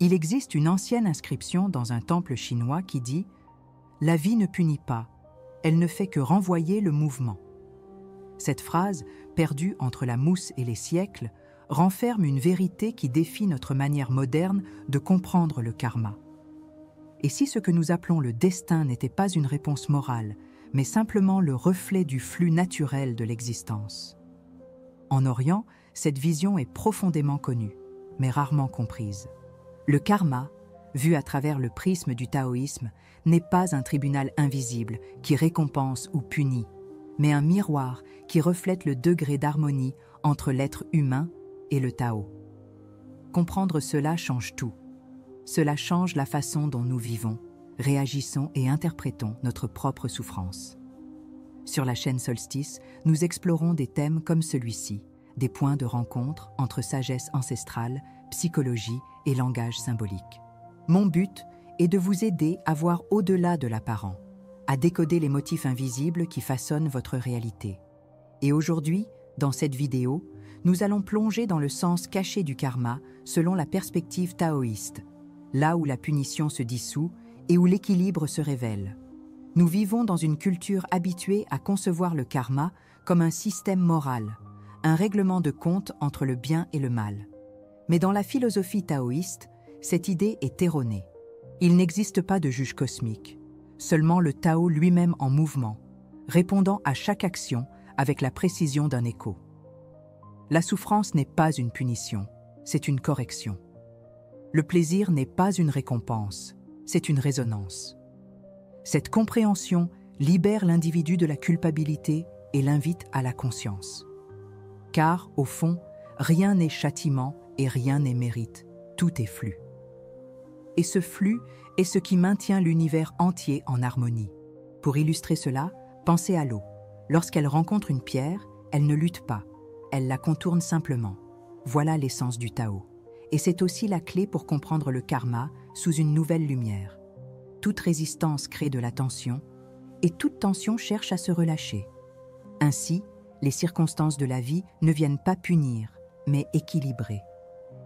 Il existe une ancienne inscription dans un temple chinois qui dit « La vie ne punit pas, elle ne fait que renvoyer le mouvement ». Cette phrase, perdue entre la mousse et les siècles, renferme une vérité qui défie notre manière moderne de comprendre le karma. Et si ce que nous appelons le destin n'était pas une réponse morale, mais simplement le reflet du flux naturel de l'existence? En Orient, cette vision est profondément connue, mais rarement comprise. Le karma, vu à travers le prisme du taoïsme, n'est pas un tribunal invisible qui récompense ou punit, mais un miroir qui reflète le degré d'harmonie entre l'être humain et le Tao. Comprendre cela change tout. Cela change la façon dont nous vivons, réagissons et interprétons notre propre souffrance. Sur la chaîne Solstice, nous explorons des thèmes comme celui-ci, des points de rencontre entre sagesse ancestrale, psychologie et langage symbolique. Mon but est de vous aider à voir au-delà de l'apparent, à décoder les motifs invisibles qui façonnent votre réalité. Et aujourd'hui, dans cette vidéo, nous allons plonger dans le sens caché du karma selon la perspective taoïste, là où la punition se dissout et où l'équilibre se révèle. Nous vivons dans une culture habituée à concevoir le karma comme un système moral, un règlement de compte entre le bien et le mal. Mais dans la philosophie taoïste, cette idée est erronée. Il n'existe pas de juge cosmique, seulement le Tao lui-même en mouvement, répondant à chaque action avec la précision d'un écho. La souffrance n'est pas une punition, c'est une correction. Le plaisir n'est pas une récompense, c'est une résonance. Cette compréhension libère l'individu de la culpabilité et l'invite à la conscience. Car, au fond, rien n'est châtiment et rien n'est mérite, tout est flux. Et ce flux est ce qui maintient l'univers entier en harmonie. Pour illustrer cela, pensez à l'eau. Lorsqu'elle rencontre une pierre, elle ne lutte pas, elle la contourne simplement. Voilà l'essence du Tao. Et c'est aussi la clé pour comprendre le karma sous une nouvelle lumière. Toute résistance crée de la tension, et toute tension cherche à se relâcher. Ainsi, les circonstances de la vie ne viennent pas punir, mais équilibrer.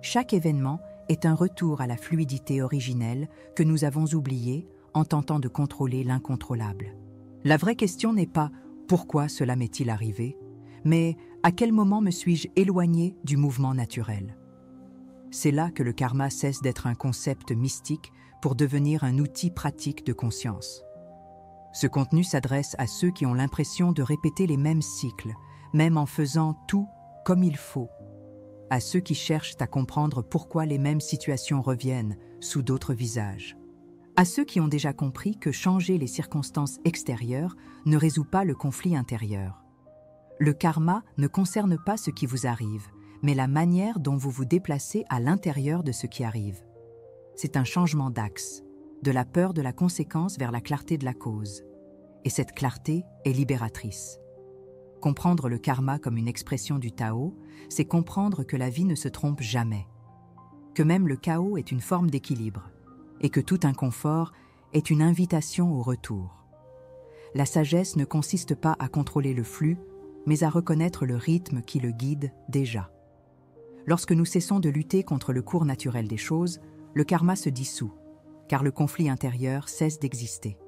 Chaque événement est un retour à la fluidité originelle que nous avons oubliée en tentant de contrôler l'incontrôlable. La vraie question n'est pas « pourquoi cela m'est-il arrivé ?», mais « à quel moment me suis-je éloigné du mouvement naturel ?» C'est là que le karma cesse d'être un concept mystique pour devenir un outil pratique de conscience. Ce contenu s'adresse à ceux qui ont l'impression de répéter les mêmes cycles, même en faisant tout comme il faut. À ceux qui cherchent à comprendre pourquoi les mêmes situations reviennent sous d'autres visages. À ceux qui ont déjà compris que changer les circonstances extérieures ne résout pas le conflit intérieur. Le karma ne concerne pas ce qui vous arrive, mais la manière dont vous vous déplacez à l'intérieur de ce qui arrive. C'est un changement d'axe, de la peur de la conséquence vers la clarté de la cause. Et cette clarté est libératrice. Comprendre le karma comme une expression du Tao, c'est comprendre que la vie ne se trompe jamais, que même le chaos est une forme d'équilibre, et que tout inconfort est une invitation au retour. La sagesse ne consiste pas à contrôler le flux, mais à reconnaître le rythme qui le guide déjà. Lorsque nous cessons de lutter contre le cours naturel des choses, le karma se dissout, car le conflit intérieur cesse d'exister.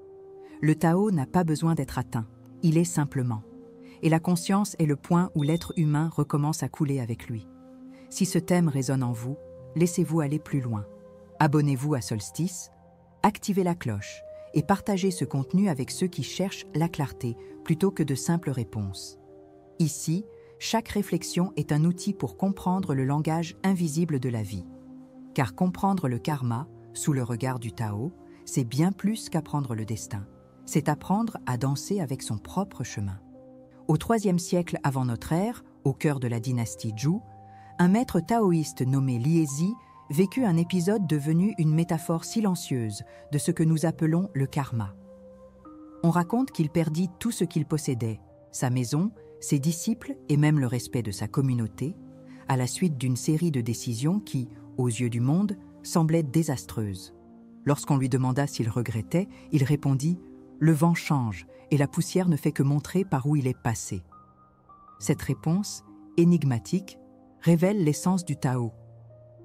Le Tao n'a pas besoin d'être atteint, il est simplement. Et la conscience est le point où l'être humain recommence à couler avec lui. Si ce thème résonne en vous, laissez-vous aller plus loin. Abonnez-vous à Solstice, activez la cloche et partagez ce contenu avec ceux qui cherchent la clarté plutôt que de simples réponses. Ici, chaque réflexion est un outil pour comprendre le langage invisible de la vie. Car comprendre le karma, sous le regard du Tao, c'est bien plus qu'apprendre le destin. C'est apprendre à danser avec son propre chemin. Au IIIe siècle avant notre ère, au cœur de la dynastie Zhou, un maître taoïste nommé Liezi vécut un épisode devenu une métaphore silencieuse de ce que nous appelons le karma. On raconte qu'il perdit tout ce qu'il possédait, sa maison, ses disciples et même le respect de sa communauté, à la suite d'une série de décisions qui, aux yeux du monde, semblaient désastreuses. Lorsqu'on lui demanda s'il regrettait, il répondit « Le vent change et la poussière ne fait que montrer par où il est passé ». Cette réponse, énigmatique, révèle l'essence du Tao.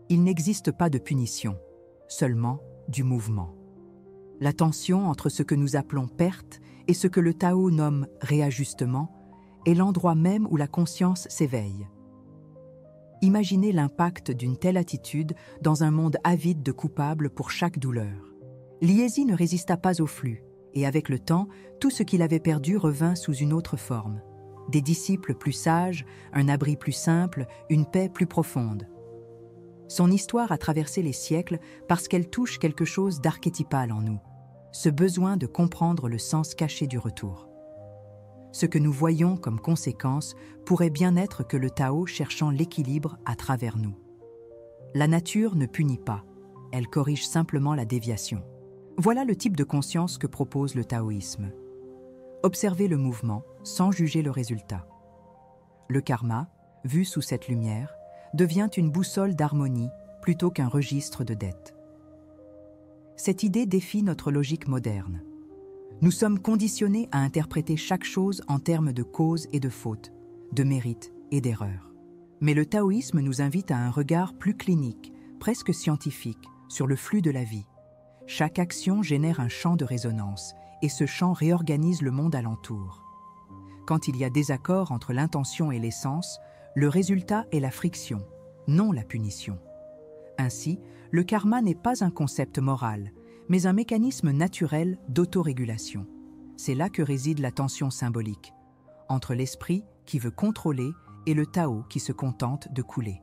Il n'existe pas de punition, seulement du mouvement. La tension entre ce que nous appelons perte et ce que le Tao nomme réajustement est l'endroit même où la conscience s'éveille. Imaginez l'impact d'une telle attitude dans un monde avide de coupables pour chaque douleur. Liezi ne résista pas au flux, et avec le temps, tout ce qu'il avait perdu revint sous une autre forme. Des disciples plus sages, un abri plus simple, une paix plus profonde. Son histoire a traversé les siècles parce qu'elle touche quelque chose d'archétypal en nous, ce besoin de comprendre le sens caché du retour. Ce que nous voyons comme conséquence pourrait bien être que le Tao cherchant l'équilibre à travers nous. La nature ne punit pas, elle corrige simplement la déviation. Voilà le type de conscience que propose le taoïsme. Observer le mouvement sans juger le résultat. Le karma, vu sous cette lumière, devient une boussole d'harmonie plutôt qu'un registre de dettes. Cette idée défie notre logique moderne. Nous sommes conditionnés à interpréter chaque chose en termes de cause et de faute, de mérite et d'erreur. Mais le taoïsme nous invite à un regard plus clinique, presque scientifique, sur le flux de la vie. Chaque action génère un champ de résonance, et ce champ réorganise le monde alentour. Quand il y a désaccord entre l'intention et l'essence, le résultat est la friction, non la punition. Ainsi, le karma n'est pas un concept moral, mais un mécanisme naturel d'autorégulation. C'est là que réside la tension symbolique, entre l'esprit qui veut contrôler et le Tao qui se contente de couler.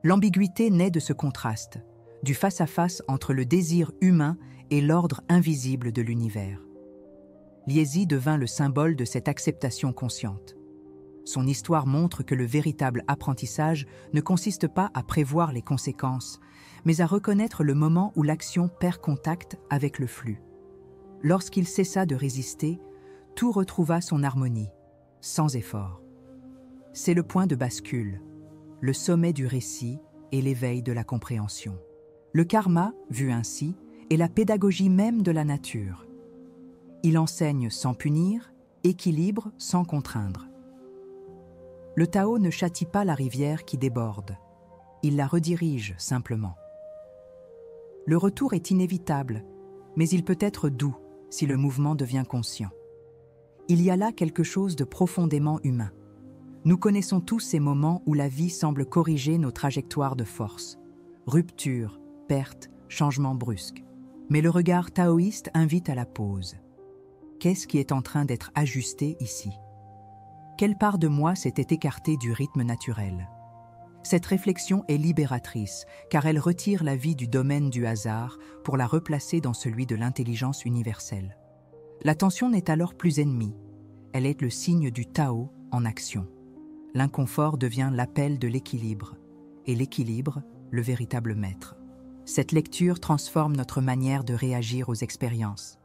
L'ambiguïté naît de ce contraste, du face-à-face entre le désir humain et l'ordre invisible de l'univers. Liezi devint le symbole de cette acceptation consciente. Son histoire montre que le véritable apprentissage ne consiste pas à prévoir les conséquences, mais à reconnaître le moment où l'action perd contact avec le flux. Lorsqu'il cessa de résister, tout retrouva son harmonie, sans effort. C'est le point de bascule, le sommet du récit et l'éveil de la compréhension. Le karma, vu ainsi, est la pédagogie même de la nature. Il enseigne sans punir, équilibre sans contraindre. Le Tao ne châtie pas la rivière qui déborde, il la redirige simplement. Le retour est inévitable, mais il peut être doux si le mouvement devient conscient. Il y a là quelque chose de profondément humain. Nous connaissons tous ces moments où la vie semble corriger nos trajectoires de force. Rupture, perte, changement brusque. Mais le regard taoïste invite à la pause. Qu'est-ce qui est en train d'être ajusté ici ? Quelle part de moi s'était écartée du rythme naturel ? Cette réflexion est libératrice, car elle retire la vie du domaine du hasard pour la replacer dans celui de l'intelligence universelle. La tension n'est alors plus ennemie, elle est le signe du Tao en action. L'inconfort devient l'appel de l'équilibre, et l'équilibre, le véritable maître. Cette lecture transforme notre manière de réagir aux expériences.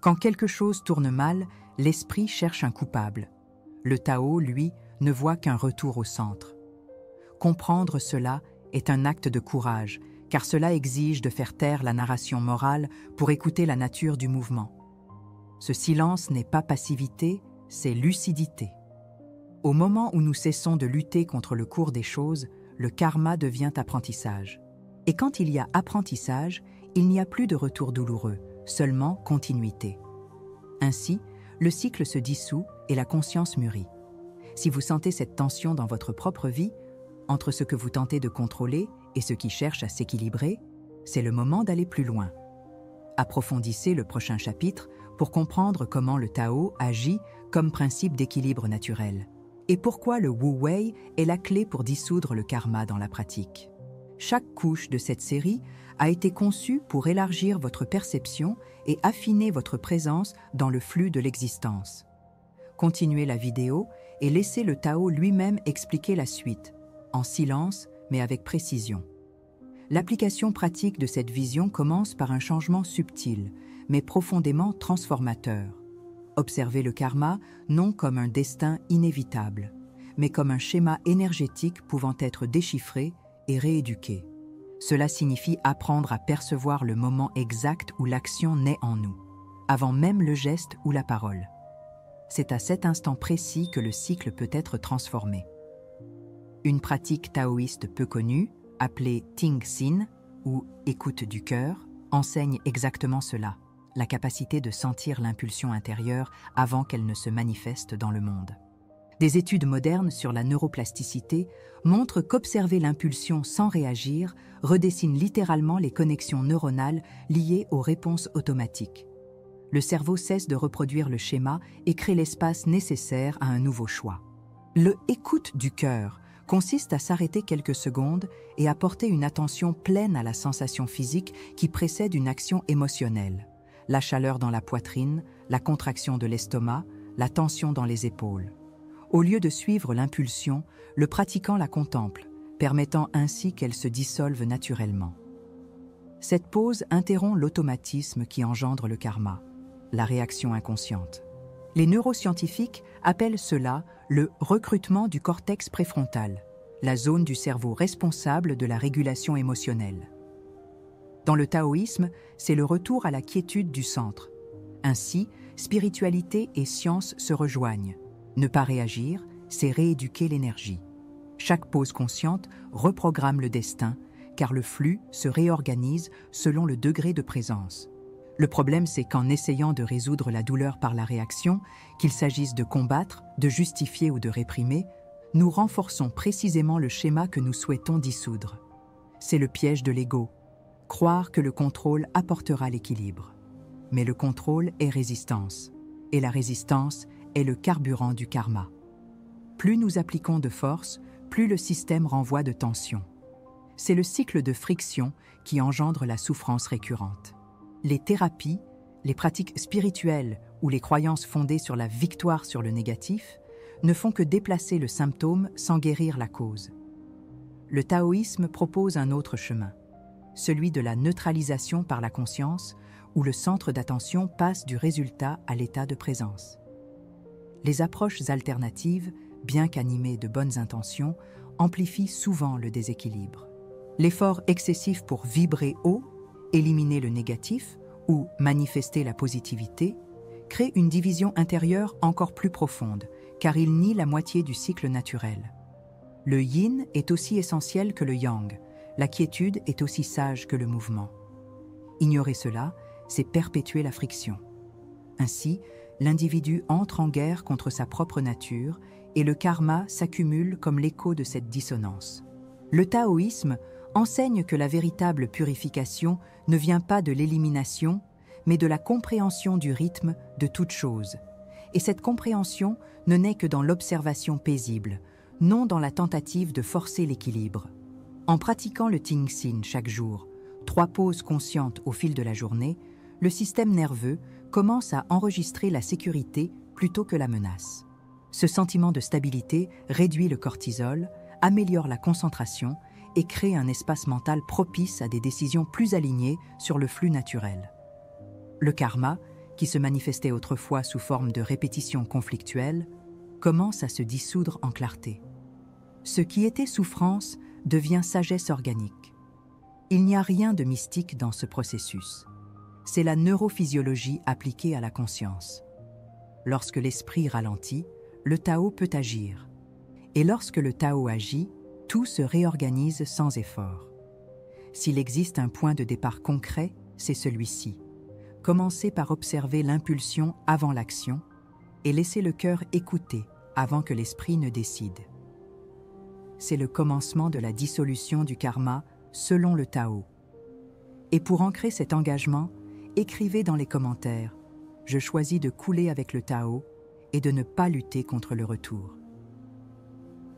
Quand quelque chose tourne mal, l'esprit cherche un coupable. Le Tao, lui, ne voit qu'un retour au centre. Comprendre cela est un acte de courage, car cela exige de faire taire la narration morale pour écouter la nature du mouvement. Ce silence n'est pas passivité, c'est lucidité. Au moment où nous cessons de lutter contre le cours des choses, le karma devient apprentissage. Et quand il y a apprentissage, il n'y a plus de retour douloureux, seulement continuité. Ainsi, le cycle se dissout et la conscience mûrit. Si vous sentez cette tension dans votre propre vie, entre ce que vous tentez de contrôler et ce qui cherche à s'équilibrer, c'est le moment d'aller plus loin. Approfondissez le prochain chapitre pour comprendre comment le Tao agit comme principe d'équilibre naturel et pourquoi le Wu Wei est la clé pour dissoudre le karma dans la pratique. Chaque couche de cette série a été conçue pour élargir votre perception et affiner votre présence dans le flux de l'existence. Continuez la vidéo et laissez le Tao lui-même expliquer la suite, en silence mais avec précision. L'application pratique de cette vision commence par un changement subtil, mais profondément transformateur. Observez le karma non comme un destin inévitable, mais comme un schéma énergétique pouvant être déchiffré et rééduqué. Cela signifie apprendre à percevoir le moment exact où l'action naît en nous, avant même le geste ou la parole. C'est à cet instant précis que le cycle peut être transformé. Une pratique taoïste peu connue, appelée Ting Sin, ou écoute du cœur enseigne exactement cela, la capacité de sentir l'impulsion intérieure avant qu'elle ne se manifeste dans le monde. Des études modernes sur la neuroplasticité montrent qu'observer l'impulsion sans réagir redessine littéralement les connexions neuronales liées aux réponses automatiques. Le cerveau cesse de reproduire le schéma et crée l'espace nécessaire à un nouveau choix. Le « écoute du cœur » consiste à s'arrêter quelques secondes et à porter une attention pleine à la sensation physique qui précède une action émotionnelle. La chaleur dans la poitrine, la contraction de l'estomac, la tension dans les épaules. Au lieu de suivre l'impulsion, le pratiquant la contemple, permettant ainsi qu'elle se dissolve naturellement. Cette pause interrompt l'automatisme qui engendre le karma, la réaction inconsciente. Les neuroscientifiques appellent cela le recrutement du cortex préfrontal, la zone du cerveau responsable de la régulation émotionnelle. Dans le taoïsme, c'est le retour à la quiétude du centre. Ainsi, spiritualité et science se rejoignent. Ne pas réagir, c'est rééduquer l'énergie. Chaque pause consciente reprogramme le destin, car le flux se réorganise selon le degré de présence. Le problème, c'est qu'en essayant de résoudre la douleur par la réaction, qu'il s'agisse de combattre, de justifier ou de réprimer, nous renforçons précisément le schéma que nous souhaitons dissoudre. C'est le piège de l'ego, croire que le contrôle apportera l'équilibre. Mais le contrôle est résistance, et la résistance est le carburant du karma. Plus nous appliquons de force, plus le système renvoie de tension. C'est le cycle de friction qui engendre la souffrance récurrente. Les thérapies, les pratiques spirituelles ou les croyances fondées sur la victoire sur le négatif ne font que déplacer le symptôme sans guérir la cause. Le taoïsme propose un autre chemin, celui de la neutralisation par la conscience, où le centre d'attention passe du résultat à l'état de présence. Les approches alternatives, bien qu'animées de bonnes intentions, amplifient souvent le déséquilibre. L'effort excessif pour vibrer haut, éliminer le négatif ou manifester la positivité crée une division intérieure encore plus profonde, car il nie la moitié du cycle naturel. Le yin est aussi essentiel que le yang, la quiétude est aussi sage que le mouvement. Ignorer cela, c'est perpétuer la friction. Ainsi, l'individu entre en guerre contre sa propre nature et le karma s'accumule comme l'écho de cette dissonance. Le taoïsme enseigne que la véritable purification ne vient pas de l'élimination, mais de la compréhension du rythme de toute chose. Et cette compréhension ne naît que dans l'observation paisible, non dans la tentative de forcer l'équilibre. En pratiquant le Tingxin chaque jour, 3 pauses conscientes au fil de la journée, le système nerveux commence à enregistrer la sécurité plutôt que la menace. Ce sentiment de stabilité réduit le cortisol, améliore la concentration et crée un espace mental propice à des décisions plus alignées sur le flux naturel. Le karma, qui se manifestait autrefois sous forme de répétitions conflictuelles, commence à se dissoudre en clarté. Ce qui était souffrance devient sagesse organique. Il n'y a rien de mystique dans ce processus. C'est la neurophysiologie appliquée à la conscience. Lorsque l'esprit ralentit, le Tao peut agir. Et lorsque le Tao agit, tout se réorganise sans effort. S'il existe un point de départ concret, c'est celui-ci. Commencez par observer l'impulsion avant l'action et laissez le cœur écouter avant que l'esprit ne décide. C'est le commencement de la dissolution du karma selon le Tao. Et pour ancrer cet engagement, écrivez dans les commentaires « Je choisis de couler avec le Tao et de ne pas lutter contre le retour ».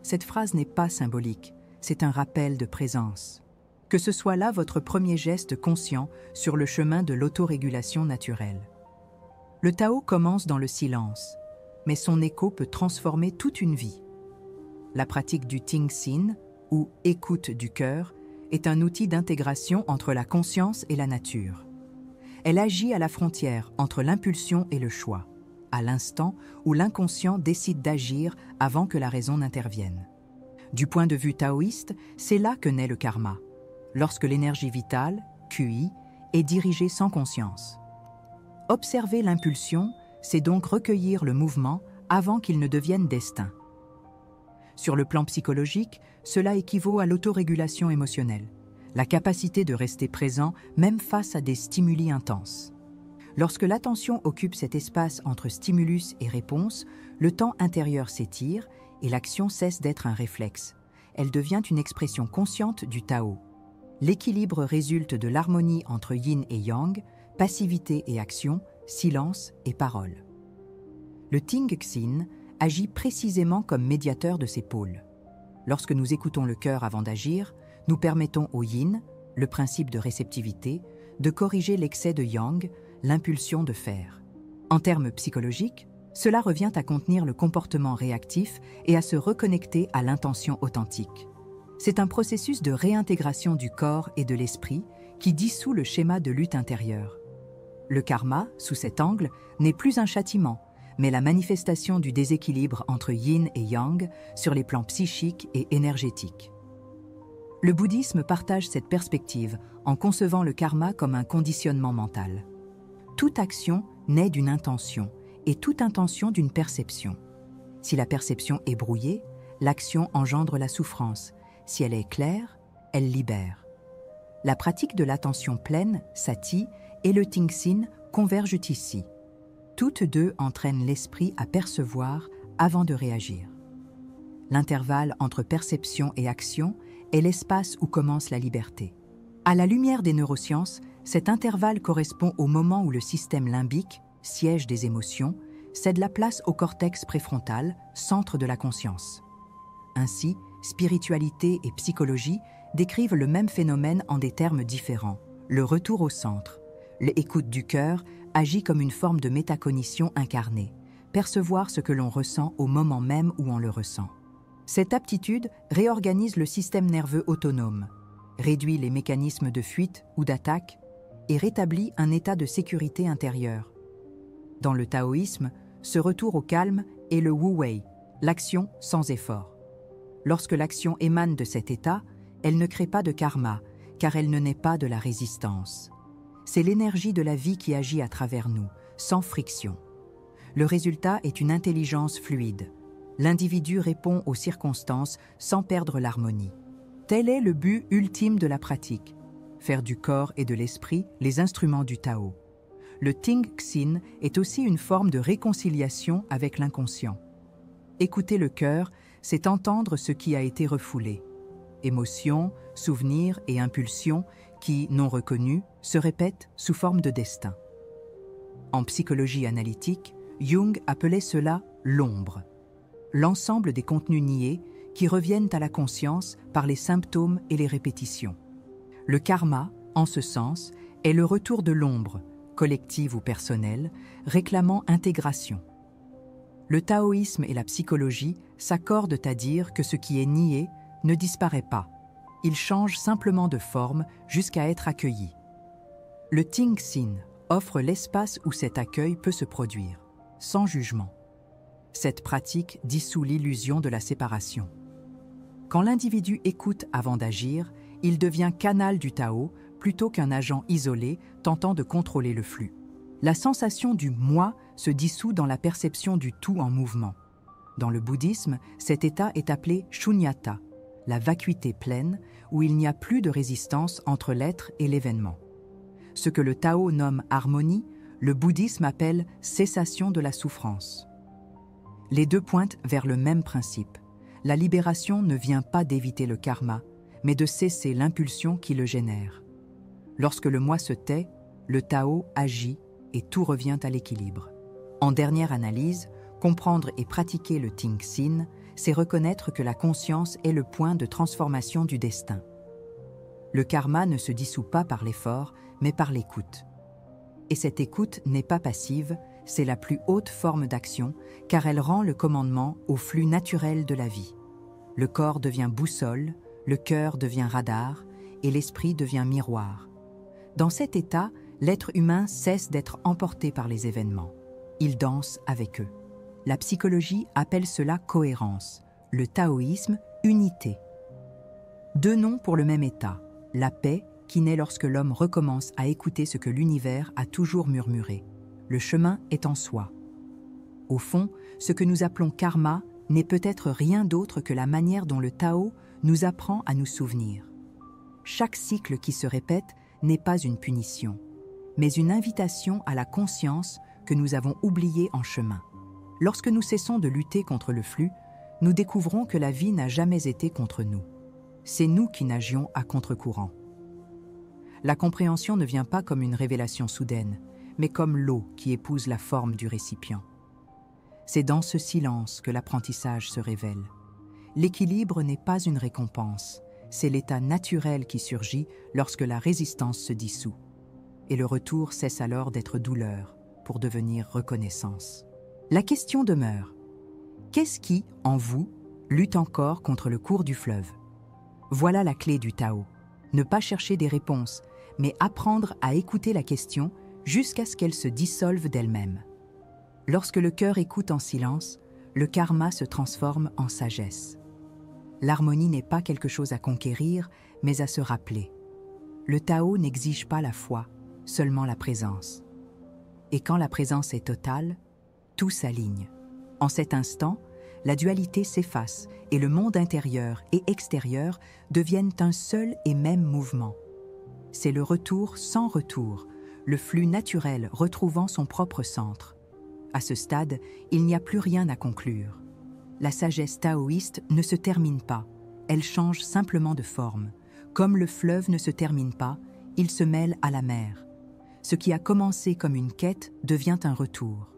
Cette phrase n'est pas symbolique, c'est un rappel de présence. Que ce soit là votre premier geste conscient sur le chemin de l'autorégulation naturelle. Le Tao commence dans le silence, mais son écho peut transformer toute une vie. La pratique du Tingxin, ou écoute du cœur, est un outil d'intégration entre la conscience et la nature. Elle agit à la frontière entre l'impulsion et le choix, à l'instant où l'inconscient décide d'agir avant que la raison n'intervienne. Du point de vue taoïste, c'est là que naît le karma, lorsque l'énergie vitale, QI, est dirigée sans conscience. Observer l'impulsion, c'est donc recueillir le mouvement avant qu'il ne devienne destin. Sur le plan psychologique, cela équivaut à l'autorégulation émotionnelle. la capacité de rester présent même face à des stimuli intenses. Lorsque l'attention occupe cet espace entre stimulus et réponse, le temps intérieur s'étire et l'action cesse d'être un réflexe. Elle devient une expression consciente du Tao. L'équilibre résulte de l'harmonie entre yin et yang, passivité et action, silence et parole. Le Ting Xin agit précisément comme médiateur de ces pôles. Lorsque nous écoutons le cœur avant d'agir, nous permettons au yin, le principe de réceptivité, de corriger l'excès de yang, l'impulsion de faire. En termes psychologiques, cela revient à contenir le comportement réactif et à se reconnecter à l'intention authentique. C'est un processus de réintégration du corps et de l'esprit qui dissout le schéma de lutte intérieure. Le karma, sous cet angle, n'est plus un châtiment, mais la manifestation du déséquilibre entre yin et yang sur les plans psychiques et énergétiques. Le bouddhisme partage cette perspective en concevant le karma comme un conditionnement mental. Toute action naît d'une intention et toute intention d'une perception. Si la perception est brouillée, l'action engendre la souffrance. Si elle est claire, elle libère. La pratique de l'attention pleine, sati, et le Tingxin convergent ici. Toutes deux entraînent l'esprit à percevoir avant de réagir. L'intervalle entre perception et action est l'espace où commence la liberté. À la lumière des neurosciences, cet intervalle correspond au moment où le système limbique, siège des émotions, cède la place au cortex préfrontal, centre de la conscience. Ainsi, spiritualité et psychologie décrivent le même phénomène en des termes différents. Le retour au centre, l'écoute du cœur, agit comme une forme de métacognition incarnée, percevoir ce que l'on ressent au moment même où on le ressent. Cette aptitude réorganise le système nerveux autonome, réduit les mécanismes de fuite ou d'attaque et rétablit un état de sécurité intérieure. Dans le taoïsme, ce retour au calme est le Wu Wei, l'action sans effort. Lorsque l'action émane de cet état, elle ne crée pas de karma, car elle ne naît pas de la résistance. C'est l'énergie de la vie qui agit à travers nous, sans friction. Le résultat est une intelligence fluide. L'individu répond aux circonstances sans perdre l'harmonie. Tel est le but ultime de la pratique, faire du corps et de l'esprit les instruments du Tao. Le Tingxin est aussi une forme de réconciliation avec l'inconscient. Écouter le cœur, c'est entendre ce qui a été refoulé. Émotions, souvenirs et impulsions qui, non reconnus, se répètent sous forme de destin. En psychologie analytique, Jung appelait cela l'ombre, l'ensemble des contenus niés qui reviennent à la conscience par les symptômes et les répétitions. Le karma, en ce sens, est le retour de l'ombre, collective ou personnelle, réclamant intégration. Le taoïsme et la psychologie s'accordent à dire que ce qui est nié ne disparaît pas. Il change simplement de forme jusqu'à être accueilli. Le Tingxin offre l'espace où cet accueil peut se produire, sans jugement. Cette pratique dissout l'illusion de la séparation. Quand l'individu écoute avant d'agir, il devient canal du Tao plutôt qu'un agent isolé tentant de contrôler le flux. La sensation du « moi » se dissout dans la perception du tout en mouvement. Dans le bouddhisme, cet état est appelé shunyata, la vacuité pleine, où il n'y a plus de résistance entre l'être et l'événement. Ce que le Tao nomme harmonie, le bouddhisme appelle cessation de la souffrance. Les deux pointent vers le même principe. La libération ne vient pas d'éviter le karma, mais de cesser l'impulsion qui le génère. Lorsque le moi se tait, le Tao agit et tout revient à l'équilibre. En dernière analyse, comprendre et pratiquer le Tingxin, c'est reconnaître que la conscience est le point de transformation du destin. Le karma ne se dissout pas par l'effort, mais par l'écoute. Et cette écoute n'est pas passive, c'est la plus haute forme d'action, car elle rend le commandement au flux naturel de la vie. Le corps devient boussole, le cœur devient radar, et l'esprit devient miroir. Dans cet état, l'être humain cesse d'être emporté par les événements. Il danse avec eux. La psychologie appelle cela cohérence, le taoïsme unité. Deux noms pour le même état, la paix qui naît lorsque l'homme recommence à écouter ce que l'univers a toujours murmuré. Le chemin est en soi. Au fond, ce que nous appelons karma n'est peut-être rien d'autre que la manière dont le Tao nous apprend à nous souvenir. Chaque cycle qui se répète n'est pas une punition, mais une invitation à la conscience que nous avons oubliée en chemin. Lorsque nous cessons de lutter contre le flux, nous découvrons que la vie n'a jamais été contre nous. C'est nous qui nagions à contre-courant. La compréhension ne vient pas comme une révélation soudaine, mais comme l'eau qui épouse la forme du récipient. C'est dans ce silence que l'apprentissage se révèle. L'équilibre n'est pas une récompense, c'est l'état naturel qui surgit lorsque la résistance se dissout. Et le retour cesse alors d'être douleur pour devenir reconnaissance. La question demeure. Qu'est-ce qui, en vous, lutte encore contre le cours du fleuve? Voilà la clé du Tao. Ne pas chercher des réponses, mais apprendre à écouter la question jusqu'à ce qu'elle se dissolve d'elle-même. Lorsque le cœur écoute en silence, le karma se transforme en sagesse. L'harmonie n'est pas quelque chose à conquérir, mais à se rappeler. Le Tao n'exige pas la foi, seulement la présence. Et quand la présence est totale, tout s'aligne. En cet instant, la dualité s'efface et le monde intérieur et extérieur deviennent un seul et même mouvement. C'est le retour sans retour, le flux naturel retrouvant son propre centre. À ce stade, il n'y a plus rien à conclure. La sagesse taoïste ne se termine pas, elle change simplement de forme. Comme le fleuve ne se termine pas, il se mêle à la mer. Ce qui a commencé comme une quête devient un retour.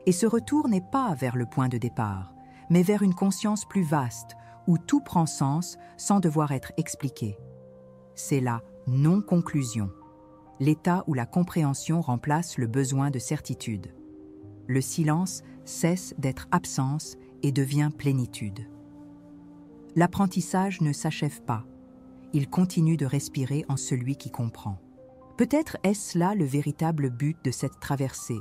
Et ce retour n'est pas vers le point de départ, mais vers une conscience plus vaste, où tout prend sens sans devoir être expliqué. C'est la non-conclusion, l'état où la compréhension remplace le besoin de certitude. Le silence cesse d'être absence et devient plénitude. L'apprentissage ne s'achève pas, il continue de respirer en celui qui comprend. Peut-être est-ce là le véritable but de cette traversée,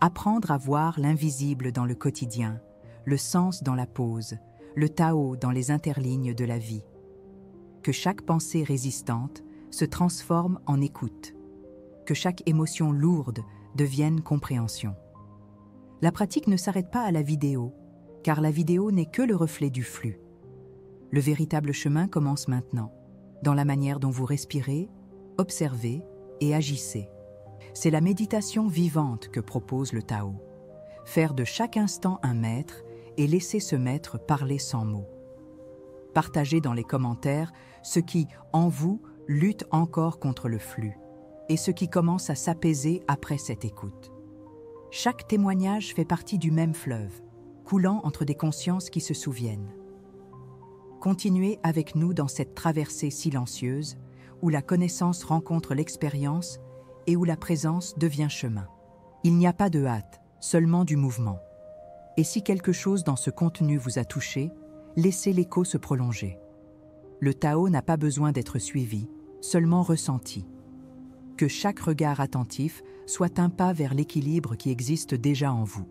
apprendre à voir l'invisible dans le quotidien, le sens dans la pause, le Tao dans les interlignes de la vie. Que chaque pensée résistante se transforme en écoute, que chaque émotion lourde devienne compréhension. La pratique ne s'arrête pas à la vidéo, car la vidéo n'est que le reflet du flux. Le véritable chemin commence maintenant, dans la manière dont vous respirez, observez et agissez. C'est la méditation vivante que propose le Tao. Faire de chaque instant un maître et laisser ce maître parler sans mots. Partagez dans les commentaires ce qui, en vous, lutte encore contre le flux et ce qui commence à s'apaiser après cette écoute. Chaque témoignage fait partie du même fleuve, coulant entre des consciences qui se souviennent. Continuez avec nous dans cette traversée silencieuse où la connaissance rencontre l'expérience et où la présence devient chemin. Il n'y a pas de hâte, seulement du mouvement. Et si quelque chose dans ce contenu vous a touché, laissez l'écho se prolonger. Le Tao n'a pas besoin d'être suivi, seulement ressenti. Que chaque regard attentif soit un pas vers l'équilibre qui existe déjà en vous.